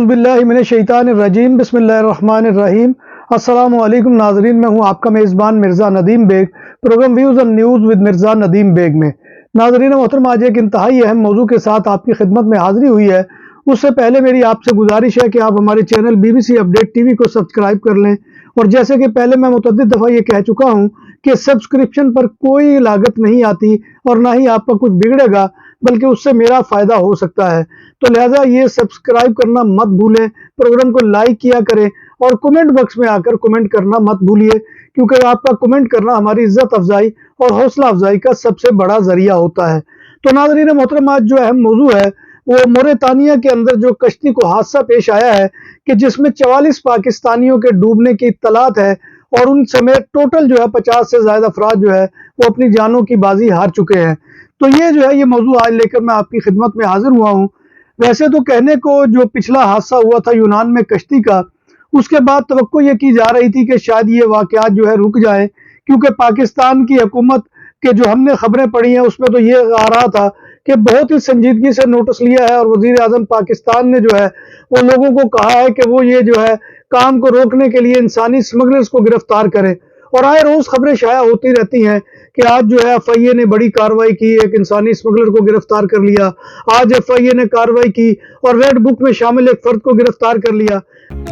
बिल्लाहि मिनश शैतानिर रजीम बिस्मिल्लाहिर रहमानिर रहीम। अस्सलामु अलैकुम नाजरीन, मैं हूं आपका मेज़बान Mirza Nadeem Baig, programme views and news with Mirza Nadeem Baig में। नाजरीन मोहतरम, आज एक इंतहाई अहम मौजू के साथ आपकी खिदमत में हाजिरी हुई है। उससे पहले मेरी आपसे गुजारिश है कि आप हमारे चैनल BBC अपडेट TV को सब्सक्राइब कर लें। और जैसे कि पहले मैं मुतअद्दिद दफ़ा ये कह चुका हूँ कि सब्सक्रिप्शन पर कोई लागत नहीं आती और ना ही आपका कुछ बिगड़ेगा, बल्कि उससे मेरा फ़ायदा हो सकता है। तो लिहाजा ये सब्सक्राइब करना मत भूलें, प्रोग्राम को लाइक किया करें और कमेंट बॉक्स में आकर कमेंट करना मत भूलिए, क्योंकि आपका कमेंट करना हमारी इज्जत अफजाई और हौसला अफजाई का सबसे बड़ा जरिया होता है। तो नाज़रीन मोहतरम, आज जो अहम मौजू है वो मोरितानिया के अंदर जो कश्ती को हादसा पेश आया है कि जिसमें 44 पाकिस्तानियों के डूबने की इत्तलात है और उन समेत टोटल जो है 50 से ज्यादा अफराद जो है वो अपनी जानों की बाजी हार चुके हैं। तो ये जो है ये मौजू आज लेकर मैं आपकी खिदमत में हाजिर हुआ हूँ। वैसे तो कहने को जो पिछला हादसा हुआ था यूनान में कश्ती का, उसके बाद तवक्को ये की जा रही थी कि शायद ये वाकयात जो है रुक जाए, क्योंकि पाकिस्तान की हुकूमत के जो हमने खबरें पढ़ी हैं उसमें तो ये आ रहा था कि बहुत ही संजीदगी से नोटिस लिया है और वजीर आजम पाकिस्तान ने जो है वो लोगों को कहा है कि वो ये जो है काम को रोकने के लिए इंसानी स्मगलर्स को गिरफ्तार करें। और आए रोज खबरें शाया होती रहती हैं कि आज जो है FIA ने बड़ी कार्रवाई की, एक इंसानी स्मगलर को गिरफ्तार कर लिया। आज FIA ने कार्रवाई की और रेड बुक में शामिल एक फर्द को गिरफ्तार कर लिया।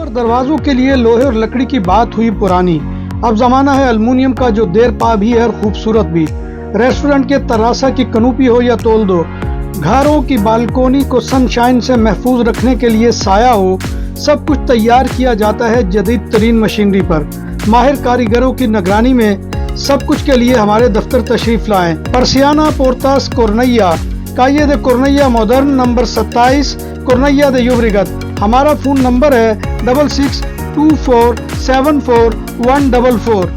और दरवाजों के लिए लोहे और लकड़ी की बात हुई पुरानी, अब जमाना है अल्मुनियम का, जो देर पा भी है और खूबसूरत भी। रेस्टोरेंट के तरासा की कनूपी हो या तोल दो, घरों की बालकोनी को सनशाइन से महफूज रखने के लिए साया हो, सब कुछ तैयार किया जाता है जदीद तरीन मशीनरी पर। माहिर कारीगरों की निगरानी में सब कुछ के लिए हमारे दफ्तर तशरीफ लाएं। परसियाना पोर्तास कोर्नैया, काये दे कोर्नैया मॉडर्न, नंबर 27, कोर्नैया दे यूब्रिगत। हमारा फोन नंबर है 6624741144।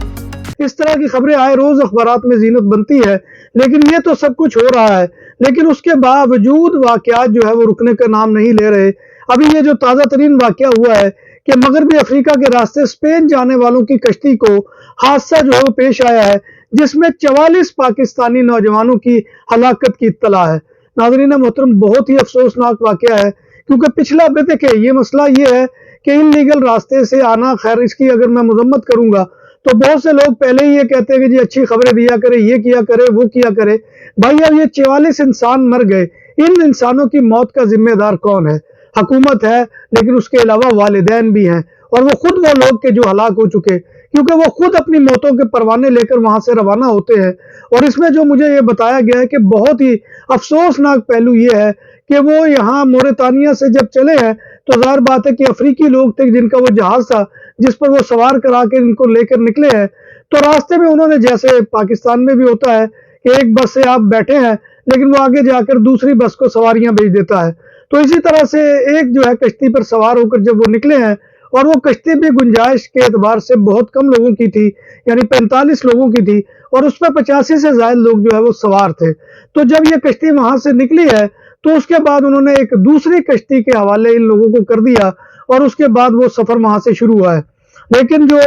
इस तरह की खबरें आए रोज अखबारात में जीनत बनती है, लेकिन ये तो सब कुछ हो रहा है, लेकिन उसके बावजूद वाकयात जो है वो रुकने का नाम नहीं ले रहे। अभी ये जो ताज़ा तरीन वाकया हुआ है कि मगरबी अफ्रीका के रास्ते स्पेन जाने वालों की कश्ती को हादसा जो है वो पेश आया है, जिसमें 44 पाकिस्तानी नौजवानों की हलाकत की इत्तला है। नाज़रीन मोहतरम, बहुत ही अफसोसनाक वाकया है, क्योंकि पिछला देखे ये मसला ये है कि इनलीगल रास्ते से आना, खैर इसकी अगर मैं मजम्मत करूंगा तो बहुत से लोग पहले ही ये कहते हैं कि जी अच्छी खबरें दिया करे, ये किया करे, वो किया करे। भाई अब ये 44 इंसान मर गए, इन इंसानों की मौत का जिम्मेदार कौन है? हुकूमत है, लेकिन उसके अलावा वालिदैन भी हैं, और वो खुद वो लोग के जो हलाक हो चुके, क्योंकि वो खुद अपनी मौतों के परवाने लेकर वहां से रवाना होते हैं। और इसमें जो मुझे ये बताया गया है कि बहुत ही अफसोसनाक पहलू ये है कि वो यहाँ मोरितानिया से जब चले हैं तो जाहिर बात है कि अफ्रीकी लोग थे जिनका वो जहाज था जिस पर वो सवार करा के इनको लेकर निकले हैं। तो रास्ते में उन्होंने, जैसे पाकिस्तान में भी होता है कि एक बस से आप बैठे हैं लेकिन वो आगे जाकर दूसरी बस को सवारियां भेज देता है, तो इसी तरह से एक जो है कश्ती पर सवार होकर जब वो निकले हैं, और वो कश्ती भी गुंजाइश के एतबार से बहुत कम लोगों की थी, यानी 45 लोगों की थी, और उस पर 85 से ज्यादा लोग जो है वो सवार थे। तो जब ये कश्ती वहां से निकली है तो उसके बाद उन्होंने एक दूसरी कश्ती के हवाले इन लोगों को कर दिया और उसके बाद वो सफर वहां से शुरू हुआ है। लेकिन जो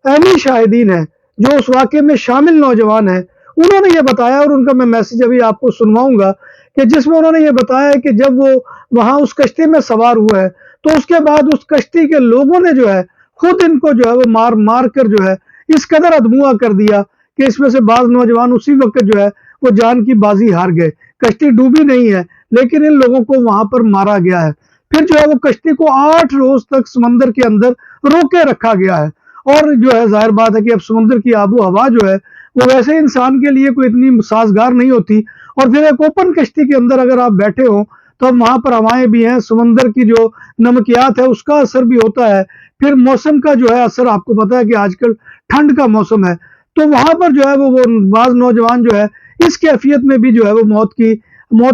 ऐनी शाहिदीन है, जो उस वाक़े में शामिल नौजवान हैं, उन्होंने ये बताया, और उनका मैं मैसेज अभी आपको सुनवाऊंगा, कि जिसमें उन्होंने ये बताया कि जब वो वहां उस कश्ती में सवार हुए हैं तो उसके बाद उस कश्ती के लोगों ने जो है खुद इनको जो है वो मार मार कर जो है इस कदर अदमुआ कर दिया कि इसमें से बाज नौजवान उसी वक्त जो है वो जान की बाजी हार गए। कश्ती डूबी नहीं है, लेकिन इन लोगों को वहां पर मारा गया है। फिर जो है वो कश्ती को 8 रोज तक समंदर के अंदर रोके रखा गया है। और जो है जाहिर बात है कि अब समुद्र की आबो हवा जो है वो वैसे इंसान के लिए कोई इतनी साजगार नहीं होती, और फिर एक ओपन कश्ती के अंदर अगर आप बैठे हो तो वहां पर हवाएं भी हैं, समंदर की जो नमकियात है उसका असर भी होता है, फिर मौसम का जो है असर, आपको पता है कि आजकल ठंड का मौसम है, तो वहां पर जो है वो बाज नौजवान जो है इस कैफियत में भी जो है वो मौत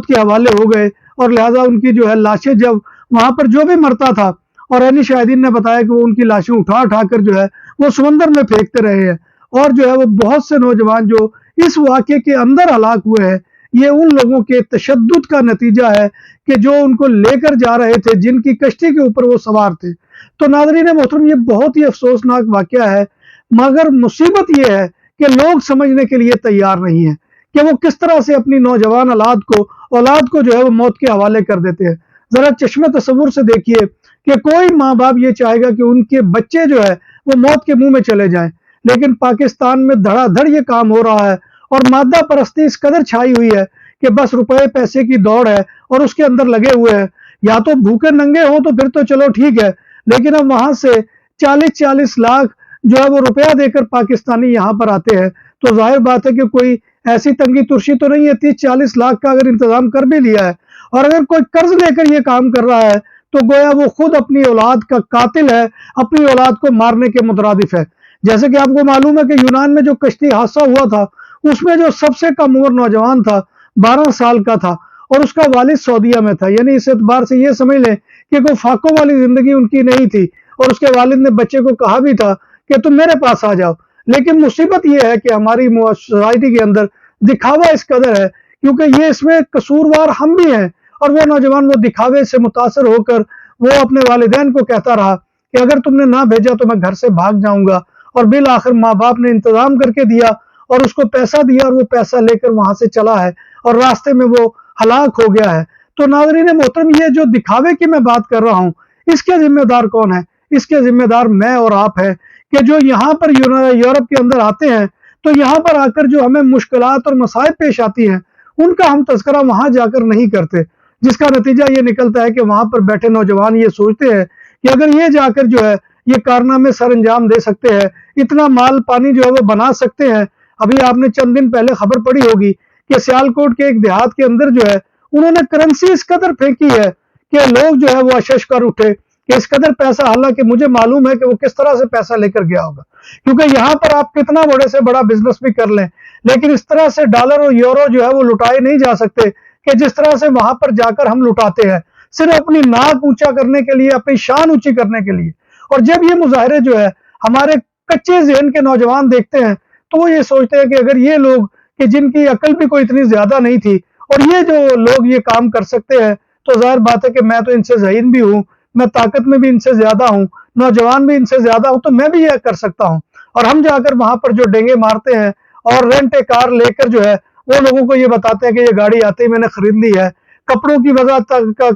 के हवाले हो गए। और लिहाजा उनकी जो है लाशें, जब वहां पर जो भी मरता था, और ऐनी शाहिदीन ने बताया कि वो उनकी लाशें उठा उठा कर जो है वो समंदर में फेंकते रहे हैं। और जो है वो बहुत से नौजवान जो इस वाक़े के अंदर हलाक हुए हैं, ये उन लोगों के तशद्दुद का नतीजा है कि जो उनको लेकर जा रहे थे, जिनकी कश्ती के ऊपर वो सवार थे। तो नाज़रीन मोहतरम, ये बहुत ही अफसोसनाक वाक़या है, मगर मुसीबत ये है कि लोग समझने के लिए तैयार नहीं है कि वो किस तरह से अपनी नौजवान औलाद को जो है वो मौत के हवाले कर देते हैं। जरा चश्मे तसव्वुर से देखिए کہ کوئی ماں باپ یہ چاہے گا کہ ان کے بچے جو ہے وہ موت کے منہ میں چلے جائیں، لیکن پاکستان میں دھڑا دھڑ یہ کام ہو رہا ہے اور مادہ پرستی اس قدر چھائی ہوئی ہے کہ بس روپے پیسے کی دوڑ ہے اور اس کے اندر لگے ہوئے ہیں۔ یا تو بھوکے ننگے ہوں تو پھر تو چلو ٹھیک ہے، لیکن اب وہاں سے 40-40 لاکھ جو ہے وہ روپیہ دے کر پاکستانی یہاں پر آتے ہیں، تو ظاہر بات ہے کہ کوئی ایسی تنگی ترشی تو نہیں ہے۔ 30-40 لاکھ کا اگر انتظام کر بھی لیا ہے اور اگر کوئی قرض لے کر یہ کام کر رہا ہے تو گویا وہ خود اپنی اولاد کا قاتل ہے، اپنی اولاد کو مارنے کے مترادف ہے۔ جیسے کہ آپ کو معلوم ہے کہ یونان میں جو کشتی حادثہ ہوا تھا اس میں جو سب سے کم عمر نوجوان تھا 12 سال کا تھا اور اس کا والد سعودیہ میں تھا، یعنی اس اعتبار سے یہ سمجھ لیں کہ کوئی فاقوں والی زندگی ان کی نہیں تھی، اور اس کے والد نے بچے کو کہا بھی تھا کہ تم میرے پاس آ جاؤ۔ لیکن مصیبت یہ ہے کہ ہماری سوسائٹی کے اندر دکھاوا اس قدر ہے، کیونکہ یہ اس میں قصوروار ہم بھی ہیں، اور وہ نوجوان وہ دکھاوے سے متاثر ہو کر وہ اپنے والدین کو کہتا رہا کہ اگر تم نے نہ بھیجا تو میں گھر سے بھاگ جاؤں گا، اور بالآخر ماں باپ نے انتظام کر کے دیا اور اس کو پیسہ دیا اور وہ پیسہ لے کر وہاں سے چلا ہے اور راستے میں وہ ہلاک ہو گیا ہے۔ تو ناظرین محترم، یہ جو دکھاوے کی میں بات کر رہا ہوں اس کے ذمہ دار کون ہے؟ اس کے ذمہ دار میں اور آپ ہیں کہ جو یہاں پر یورپ کے اندر آتے ہیں تو یہاں پر آ کر جو ہمیں مشکلات اور مسائل پیش آتی ہیں ان کا ہم تذکرہ وہاں جا کر نہیں کرتے، جس کا نتیجہ یہ نکلتا ہے کہ وہاں پر بیٹھے نوجوان یہ سوچتے ہیں کہ اگر یہ جا کر جو ہے یہ کارنامے سر انجام دے سکتے ہیں، اتنا مال پانی جو ہے وہ بنا سکتے ہیں۔ ابھی آپ نے چند دن پہلے خبر پڑھی ہوگی کہ سیالکوٹ کے ایک دیہات کے اندر جو ہے انہوں نے کرنسی اس قدر پھینکی ہے کہ لوگ جو ہے وہ اشش کر اٹھے کہ اس قدر پیسہ، حالانکہ مجھے معلوم ہے کہ وہ کس طرح سے پیسہ لے کر گیا ہوگا، کیونکہ یہاں پر آپ کتنا بڑے سے بڑا بزنس بھی کر لیں لیکن اس طرح سے ڈالر اور یورو جو ہے وہ لٹائے نہیں جا سکتے کہ جس طرح سے وہاں پر جا کر ہم لٹاتے ہیں، صرف اپنی ناک اونچا کرنے کے لیے، اپنی شان اونچی کرنے کے لیے۔ اور جب یہ مظاہرے جو ہے ہمارے کچے ذہن کے نوجوان دیکھتے ہیں تو وہ یہ سوچتے ہیں کہ اگر یہ لوگ کہ جن کی عقل بھی کوئی اتنی زیادہ نہیں تھی اور یہ جو لوگ یہ کام کر سکتے ہیں، تو ظاہر بات ہے کہ میں تو ان سے ذہین بھی ہوں، میں طاقت میں بھی ان سے زیادہ ہوں، نوجوان بھی ان سے زیادہ ہوں، تو میں بھی یہ کر سکتا ہوں۔ اور ہم جا کر وہاں پر جو ڈینگے مارتے ہیں اور رینٹ کار لے کر جو ہے وہ لوگوں کو یہ بتاتے ہیں کہ یہ گاڑی آتے ہی میں نے خرید لی ہے، کپڑوں کی وضاحت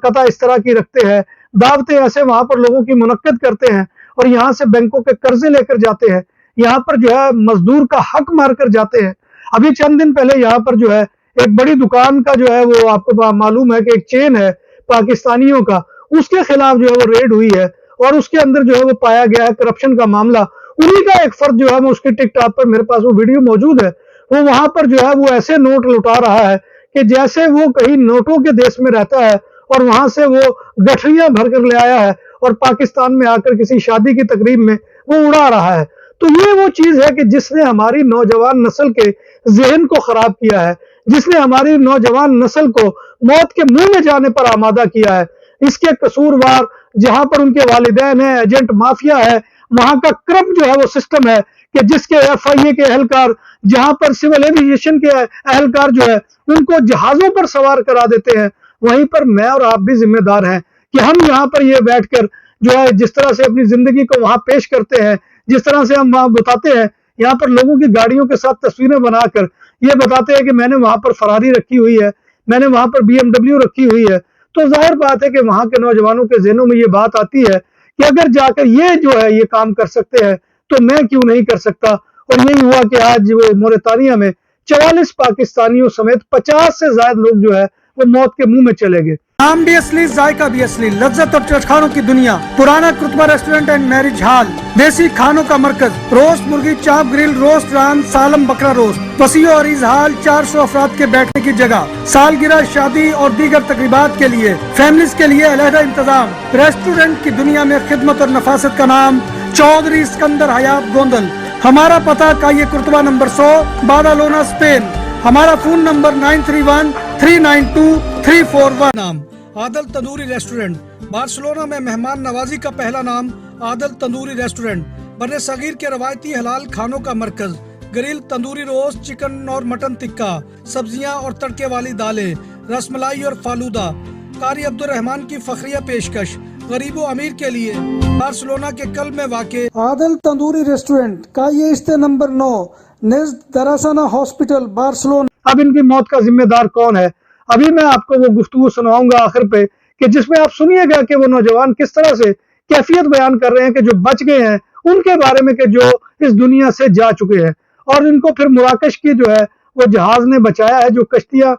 قطع اس طرح کی رکھتے ہیں، دعوتیں ایسے وہاں پر لوگوں کی منعقد کرتے ہیں اور یہاں سے بینکوں کے قرضے لے کر جاتے ہیں، یہاں پر جو ہے مزدور کا حق مار کر جاتے ہیں۔ ابھی چند دن پہلے یہاں پر جو ہے ایک بڑی دکان کا جو ہے وہ آپ کو معلوم ہے کہ ایک چین ہے پاکستانیوں کا، اس کے خلاف جو ہے وہ ریڈ ہوئی ہے اور اس کے اندر جو ہے وہ پایا گیا ہے کرپشن کا معاملہ۔ انہی کا ایک فرد جو ہے وہ اس کی ٹک ٹاک پر، میرے پاس وہ ویڈیو موجود ہے، وہ وہاں پر جو ہے وہ ایسے نوٹ لٹا رہا ہے کہ جیسے وہ کہیں نوٹوں کے دیش میں رہتا ہے اور وہاں سے وہ گٹھریاں بھر کر لے آیا ہے اور پاکستان میں آ کر کسی شادی کی تقریب میں وہ اڑا رہا ہے۔ تو یہ وہ چیز ہے کہ جس نے ہماری نوجوان نسل کے ذہن کو خراب کیا ہے، جس نے ہماری نوجوان نسل کو موت کے منہ میں جانے پر آمادہ کیا ہے۔ اس کے قصوروار جہاں پر ان کے والدین ہیں، ایجنٹ مافیا ہے، وہاں کا کرپٹ جو ہے وہ سسٹم ہے کہ جس کے ایف آئی اے کے اہلکار، جہاں پر سول ایویشن کے اہلکار جو ہے ان کو جہازوں پر سوار کرا دیتے ہیں، وہیں پر میں اور آپ بھی ذمہ دار ہیں کہ ہم یہاں پر یہ بیٹھ کر جو ہے جس طرح سے اپنی زندگی کو وہاں پیش کرتے ہیں، جس طرح سے ہم وہاں بتاتے ہیں، یہاں پر لوگوں کی گاڑیوں کے ساتھ تصویریں بنا کر یہ بتاتے ہیں کہ میں نے وہاں پر فراری رکھی ہوئی ہے، میں نے وہاں پر بی ایم ڈبلیو رکھی ہوئی ہے، تو ظاہر بات ہے کہ وہاں کے نوجوانوں کے ذہنوں میں یہ بات آتی ہے کہ اگر جا کر یہ جو ہے یہ کام کر سکتے ہیں تو میں کیوں نہیں کر سکتا۔ اور یہی ہوا کہ آج وہ موریتانیہ میں 44 پاکستانیوں سمیت 50 سے زائد لوگ جو ہے وہ موت کے منہ میں چلے گئے۔ نام بھی اصلی، ذائقہ بھی اصلی، لذت اور چٹخانوں کی دنیا، پرانا کرتبہ ریسٹورنٹ اینڈ میرج ہال، دیسی کھانوں کا مرکز، روسٹ مرغی، چاپ گرل، روسٹ ران، سالم بکرا روسٹ، وسیع اور عریض ہال، 400 افراد کے بیٹھنے کی جگہ، سالگرہ، شادی اور دیگر تقریبات کے لیے، فیملیز کے لیے علیحدہ انتظام۔ ریسٹورنٹ کی دنیا میں خدمت اور نفاست کا نام چودھری اسکندر حیات گوندل۔ ہمارا پتہ کائیے کرتبہ نمبر 100، بادالونا، اسپین۔ ہمارا فون نمبر 9313923341۔ نام عادل تندوری ریسٹورنٹ، بارسلونا میں مہمان نوازی کا پہلا نام عادل تندوری ریسٹورنٹ، بر صغیر کے روایتی حلال کھانوں کا مرکز، گرل، تندوری روسٹ، چکن اور مٹن ٹکا، سبزیاں اور تڑکے والی دالیں، رس ملائی اور فالودہ۔ قاری عبدالرحمان کی فخریہ پیشکش غریب و امیر کے لیے، بارسلونا کے قلب میں واقع عادل تندوری ریسٹورنٹ، کائیے استے نمبر 9، نزد دراسانہ ہاسپٹل، بارسلونا۔ اب ان کی موت کا ذمہ دار کون ہے؟ ابھی میں آپ کو وہ گفتگو سناؤں گا آخر پہ कि जिसमें आप सुनिएगा कि वो नौजवान किस तरह से कैफियत बयान कर रहे हैं कि जो बच गए हैं उनके बारे में कि जो इस दुनिया से जा चुके हैं, और इनको फिर मराकश की जो है वो जहाज ने बचाया है, जो कश्तियां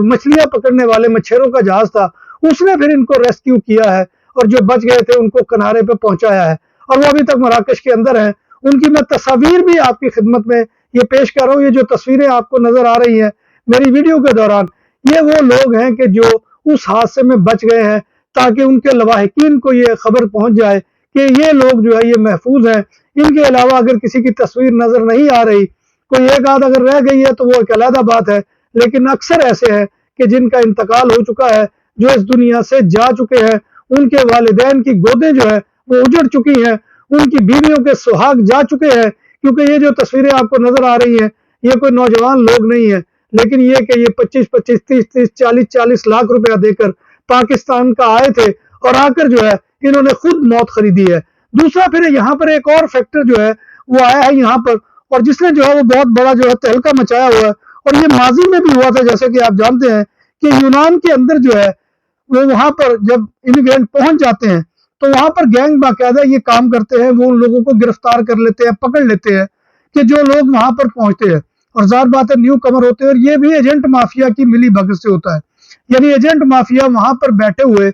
मछलियां पकड़ने वाले मच्छरों का जहाज था, उसने फिर इनको रेस्क्यू किया है और जो बच गए थे उनको किनारे पे पहुंचाया है, और वो अभी तक मराकश के अंदर हैं। उनकी मैं तस्वीर भी आपकी खिदमत में ये पेश कर रहा हूँ। ये जो तस्वीरें आपको नजर आ रही हैं मेरी वीडियो के दौरान, ये वो लोग हैं कि जो उस हादसे में बच गए हैं, ताकि उनके लवाहिकीन को ये खबर पहुंच जाए कि ये लोग जो है ये महफूज हैं। इनके अलावा अगर किसी की तस्वीर नजर नहीं आ रही, कोई एक आध अगर रह गई है तो वो एक अलग बात है, लेकिन अक्सर ऐसे हैं कि जिनका इंतकाल हो चुका है, जो इस दुनिया से जा चुके हैं, उनके वालिदैन की गोदें जो है वो उजड़ चुकी हैं, उनकी बीवियों के सुहाग जा चुके हैं। क्योंकि ये जो तस्वीरें आपको नजर आ रही हैं ये कोई नौजवान लोग नहीं है, लेकिन ये कि ये 25-25, 30-30, 40-40 लाख रुपया देकर पाकिस्तान का आए थे और आकर जो है इन्होंने खुद मौत खरीदी है। दूसरा फिर यहाँ पर एक और फैक्टर जो है वो आया है यहाँ पर, और जिसने जो है वो बहुत बड़ा जो है तहलका मचाया हुआ है, और ये माजी में भी हुआ था। जैसे कि आप जानते हैं कि यूनान के अंदर जो है वो वहां पर जब इमिग्रेंट पहुंच जाते हैं तो वहां पर गैंग बाकायदा ये काम करते हैं, वो उन लोगों को गिरफ्तार कर लेते हैं, पकड़ लेते हैं कि जो लोग वहां पर पहुंचते हैं, और ज़ाहिर बात है न्यू कमर होते हैं, और ये भी एजेंट माफिया की मिली भगत से होता है। यानी एजेंट माफिया वहां पर बैठे हुए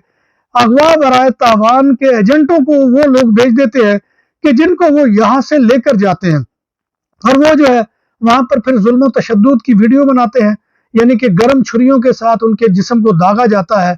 अगवा बराए तावान के एजेंटों को वो लोग भेज देते हैं कि जिनको वो यहाँ से लेकर जाते हैं, और वो जो है वहां पर फिर जुल्म तशद्दुद की वीडियो बनाते हैं, यानी कि गर्म छुरियों के साथ उनके जिस्म को दागा जाता है।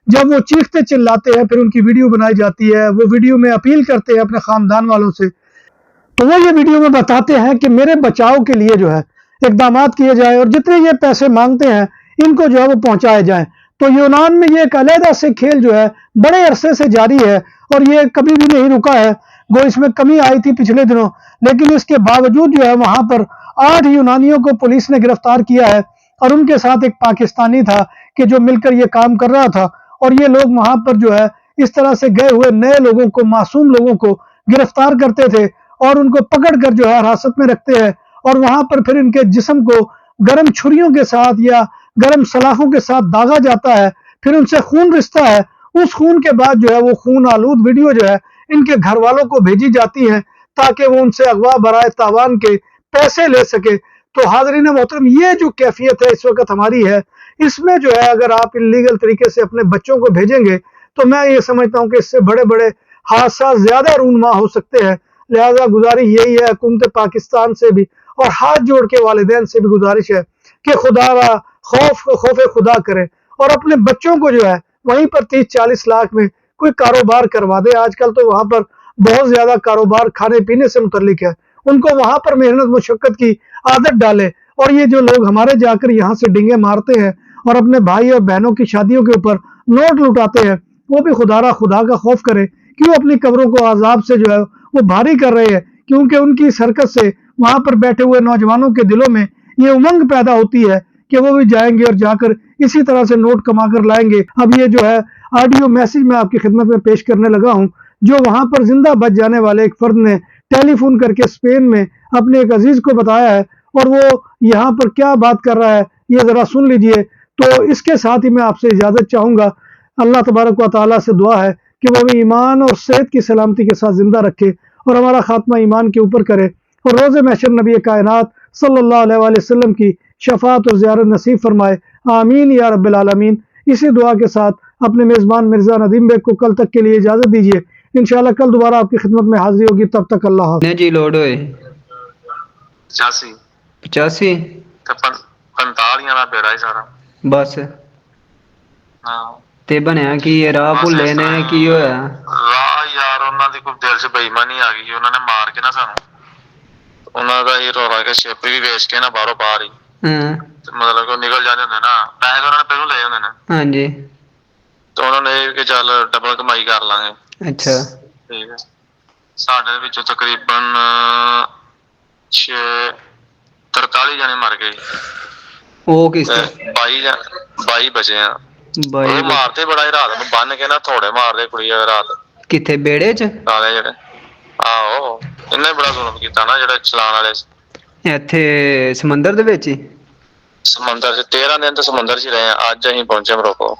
जब वो चीखते चिल्लाते हैं फिर उनकी वीडियो बनाई जाती है, वो वीडियो में अपील करते हैं अपने खानदान वालों से, तो वो ये वीडियो में बताते हैं कि मेरे बचाव के लिए जो है इकदाम किए जाए और जितने ये पैसे मांगते हैं इनको जो है वो पहुंचाए जाए। तो यूनान में ये एक अलहदा से खेल जो है बड़े अरसे से जारी है और ये कभी भी नहीं रुका है। गो इसमें कमी आई थी पिछले दिनों, लेकिन इसके बावजूद जो है वहां पर 8 यूनानियों को पुलिस ने गिरफ्तार किया है, और उनके साथ एक पाकिस्तानी था कि जो मिलकर ये काम कर रहा था। और ये लोग वहां पर जो है इस तरह से गए हुए नए लोगों को, मासूम लोगों को गिरफ्तार करते थे और उनको पकड़ कर जो है हिरासत में रखते हैं, और वहां पर फिर इनके जिस्म को गर्म छुरियों के साथ या गर्म सलाखों के साथ दागा जाता है, फिर उनसे खून रिसता है। उस खून के बाद जो है वो खून आलूद वीडियो जो है इनके घर वालों को भेजी जाती है ताकि वो उनसे अगवा बराए तावान के पैसे ले सके। तो हाज़रीन मोहतरम, ये जो कैफियत है इस वक्त हमारी है, इसमें जो है अगर आप इल्लीगल तरीके से अपने बच्चों को भेजेंगे तो मैं ये समझता हूँ कि इससे बड़े बड़े हादसा ज्यादा रूनमा हो सकते हैं। लिहाजा गुजारिश यही है हुकूमत पाकिस्तान से भी, और हाथ जोड़ के वालिदैन से भी गुजारिश है कि खुदा खौफ खुदा करें और अपने बच्चों को जो है वहीं पर 30-40 लाख में कोई कारोबार करवा दे। आजकल तो वहां पर बहुत ज्यादा कारोबार खाने पीने से मुतल्लिक है, उनको वहां पर मेहनत मुशक्कत की आदत डाले। और ये जो लोग हमारे जाकर यहाँ से डिंगे मारते हैं और अपने भाई और बहनों की शादियों के ऊपर नोट लुटाते हैं, वो भी खुदा का खौफ करे, क्यों अपनी कब्रों को आजाब से जो है वो भारी कर रहे हैं, क्योंकि उनकी इस हरकत से वहां पर बैठे हुए नौजवानों के दिलों में ये उमंग पैदा होती है कि वो भी जाएंगे और जाकर इसी तरह से नोट कमा कर लाएंगे। अब ये जो है ऑडियो मैसेज मैं आपकी खिदमत में पेश करने लगा हूं, जो वहां पर जिंदा बच जाने वाले एक फर्द ने टेलीफोन करके स्पेन में अपने एक अजीज को बताया है, और वो यहाँ पर क्या बात कर रहा है ये जरा सुन लीजिए। तो इसके साथ ही मैं आपसे इजाजत चाहूंगा। अल्लाह तबारक व तआला से दुआ है कि वो हमें ईमान और सेहत की सलामती के साथ जिंदा रखे और हमारा खात्मा ईमान के ऊपर करे, और रोज़े महशर नबी कायनात सल्लल्लाहु अलैहि वसल्लम की शफाअत और ज़ियारत नसीब फरमाए, आमीन या रब्बिल आलमीन। इसी दुआ के साथ अपने मेज़बान मिर्ज़ा नदीम बेग को कल तक के लिए इजाज़त दीजिए। इंशाअल्लाह कल दोबारा आपकी खिदमत में हाजिर होगी, तब तक अल्लाह हाफ़िज़। जी लोड होए 85 85 ਤੇ 45 ਦਾ ਬੇੜਾ ਹੀ ਸਾਰਾ। ਬਸ ਹਾਂ ਤੇ ਬਣਿਆ ਕੀ ਇਹ ਰਾਹ ਬਸ ਭੁੱਲੇ ਇਸ ਨੇ ਤਰ੍ਹਾਂ ਕੀ ਹੋਇਆ? ਰਾਹ ਯਾਰ ਉਹਨਾਂ ਦੀ ਕੋਈ ਦਿਲ 'ਚ ਬੇਈਮਾਨੀ ਆ ਗਈ, ਉਹਨਾਂ ਨੇ ਮਾਰ ਕੇ ਨਾ ਸਾਨੂੰ, ਉਹਨਾਂ ਦਾ ਇਹ ਰੌਲਾ ਕਿ ਸ਼ਿਪ ਵੀ ਵੇਚ ਕੇ ਨਾ ਬਾਹਰੋਂ ਬਾਹਰ ਹੀ ਹਾਂ ਤੇ ਮਤਲਬ ਕਿ ਉਹ ਨਿਕਲ ਜਾਂਦੇ ਹੁੰਦੇ ਨਾ, ਪੈਸੇ ਤਾਂ ਉਹਨਾਂ ਨੇ ਪਹਿਲਾਂ ਲਏ ਹੁੰਦੇ ਨੇ, ਹਾਂਜੀ ਤੇ ਉਹਨਾਂ ਨੇ ਇਹ ਕਿ ਚੱਲ ਡਬਲ ਕਮਾਈ ਕਰ ਲਾਂਗੇ। ਅੱਛਾ ਠੀਕ ਹੈ, ਸਾਡੇ ਵਿੱਚੋਂ ਤਕਰੀਬਨ 43 ਜਣੇ ਮਰ ਗਏ ਉਹ ਕਿਸ ਤੇ 22 ਬਚੇ ਆ। ਬਾਈ ਉਹ ਮਾਰਦੇ ਬੜਾ ਹੀ, ਰਾਤ ਨੂੰ ਬੰਨ ਕੇ ਨਾ ਥੋੜੇ ਮਾਰਦੇ ਕੁੜੀ ਰਾਤ ਕਿੱਥੇ ਬੇੜੇ 'ਚ? ਸਾਲੇ ਜਿਹੜੇ ਆਹੋ, ਇਹਨੇ ਬੜਾ ਜ਼ੁਲਮ ਕੀਤਾ ਨਾ ਜਿਹੜੇ ਚਲਾਣ ਵਾਲੇ। ਇੱਥੇ ਸਮੁੰਦਰ ਦੇ ਵਿੱਚ ਹੀ? ਸਮੁੰਦਰ 'ਚ 13 ਦਿਨ ਤਾਂ ਸਮੁੰਦਰ 'ਚ ਹੀ ਰਹੇ ਆ, ਅੱਜ ਅਸੀਂ ਪਹੁੰਚੇ ਮੋਰੋਕੋ।